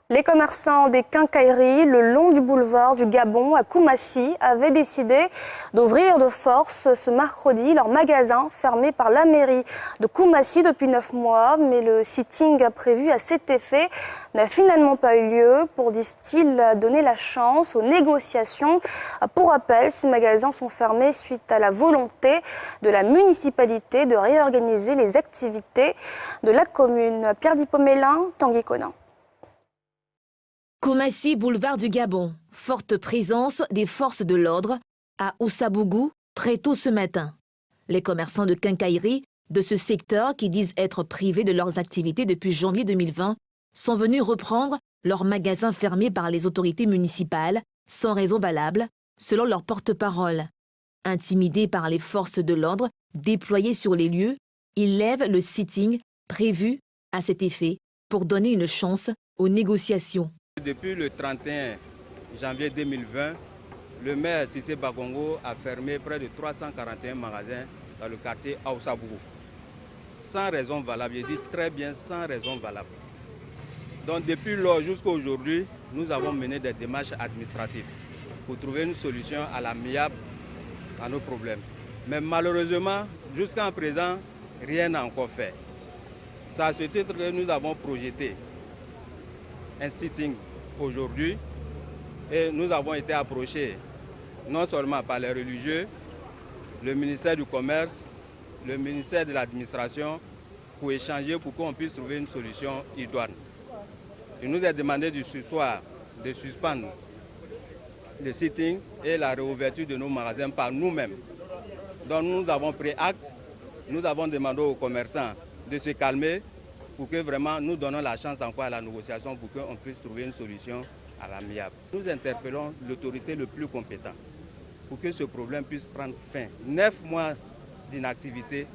Les commerçants des quincailleries le long du boulevard du Gabon à Koumassi avaient décidé d'ouvrir de force ce mercredi leur magasin fermé par la mairie de Koumassi depuis 9 mois. Mais le sitting prévu à cet effet n'a finalement pas eu lieu pour, disent-ils, donner la chance aux négociations. Pour rappel, ces magasins sont fermés suite à la volonté de la municipalité de réorganiser les activités de la commune. Pierre Dipomélin, Tanguy Conin. Koumassi, boulevard du Gabon. Forte présence des forces de l'ordre à Ousabougou très tôt ce matin. Les commerçants de quincaillerie de ce secteur, qui disent être privés de leurs activités depuis janvier 2020, sont venus reprendre leurs magasins fermés par les autorités municipales sans raison valable, selon leur porte-parole. Intimidés par les forces de l'ordre déployées sur les lieux, ils lèvent le sitting prévu à cet effet pour donner une chance aux négociations. Depuis le 31 janvier 2020, le maire Cissé Bagongo a fermé près de 341 magasins dans le quartier Ousabougou. Sans raison valable, je dis très bien sans raison valable. Donc depuis lors jusqu'à aujourd'hui, nous avons mené des démarches administratives pour trouver une solution à l'amiable à nos problèmes. Mais malheureusement, jusqu'à présent, rien n'a encore fait. C'est à ce titre que nous avons projeté un sitting aujourd'hui et nous avons été approchés non seulement par les religieux, le ministère du Commerce, le ministère de l'Administration pour échanger pour qu'on puisse trouver une solution idoine. Il nous est demandé ce soir de suspendre le sitting et la réouverture de nos magasins par nous-mêmes. Donc nous avons pris acte, nous avons demandé aux commerçants de se calmer pour que vraiment nous donnons la chance encore à la négociation pour qu'on puisse trouver une solution à l'amiable. Nous interpellons l'autorité le plus compétente pour que ce problème puisse prendre fin. 9 mois d'inactivité,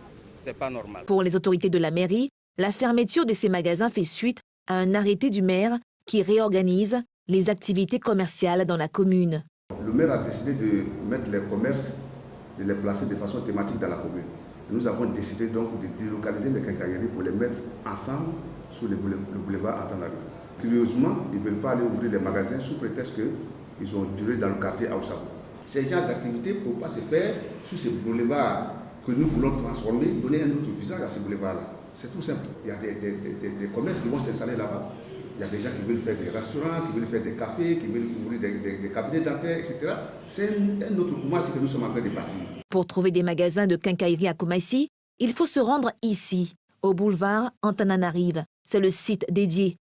ce n'est pas normal. Pour les autorités de la mairie, la fermeture de ces magasins fait suite à un arrêté du maire qui réorganise les activités commerciales dans la commune. Le maire a décidé de mettre les commerces, de les placer de façon thématique dans la commune. Nous avons décidé donc de délocaliser les quincailleries pour les mettre ensemble sur le boulevard Antananarivo. Curieusement, ils ne veulent pas aller ouvrir les magasins sous prétexte qu'ils ont duré dans le quartier Ousabougou. Ces genres d'activités ne peuvent pas se faire sur ce boulevard que nous voulons transformer, donner un autre visage à ce boulevard-là. C'est tout simple. Il y a des commerces qui vont s'installer là-bas. Il y a des gens qui veulent faire des restaurants, qui veulent faire des cafés, qui veulent ouvrir des cabinets dentaires, etc. C'est un autre Koumassi que nous sommes en train de bâtir. Pour trouver des magasins de quincaillerie à Koumassi, il faut se rendre ici, au boulevard Antananarivo. C'est le site dédié.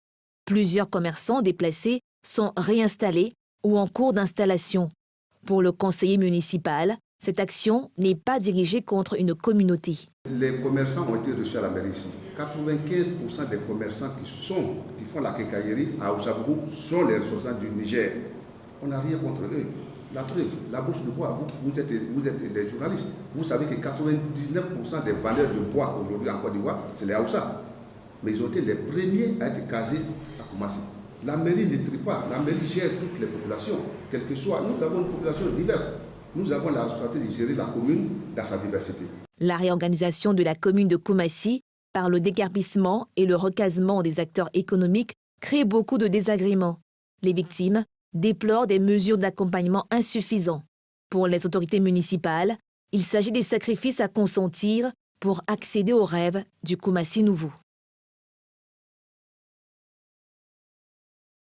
Plusieurs commerçants déplacés sont réinstallés ou en cours d'installation. Pour le conseiller municipal, cette action n'est pas dirigée contre une communauté. Les commerçants ont été reçus à la mairie ici. 95% des commerçants qui font la quincaillerie à Ousabougou sont les ressortissants du Niger. On n'a rien contre eux. La preuve, la bourse de bois, vous êtes des journalistes. Vous savez que 99% des vendeurs de bois aujourd'hui en Côte d'Ivoire, c'est les Haoussa. Mais ils ont été les premiers à être casés à Koumassi. La mairie ne trie pas, la mairie gère toutes les populations, quelles que soient. Nous avons une population diverse. Nous avons la responsabilité de gérer la commune dans sa diversité. La réorganisation de la commune de Koumassi par le déguerpissement et le recasement des acteurs économiques crée beaucoup de désagréments. Les victimes déplorent des mesures d'accompagnement insuffisants. Pour les autorités municipales, il s'agit des sacrifices à consentir pour accéder aux rêves du Koumassi nouveau.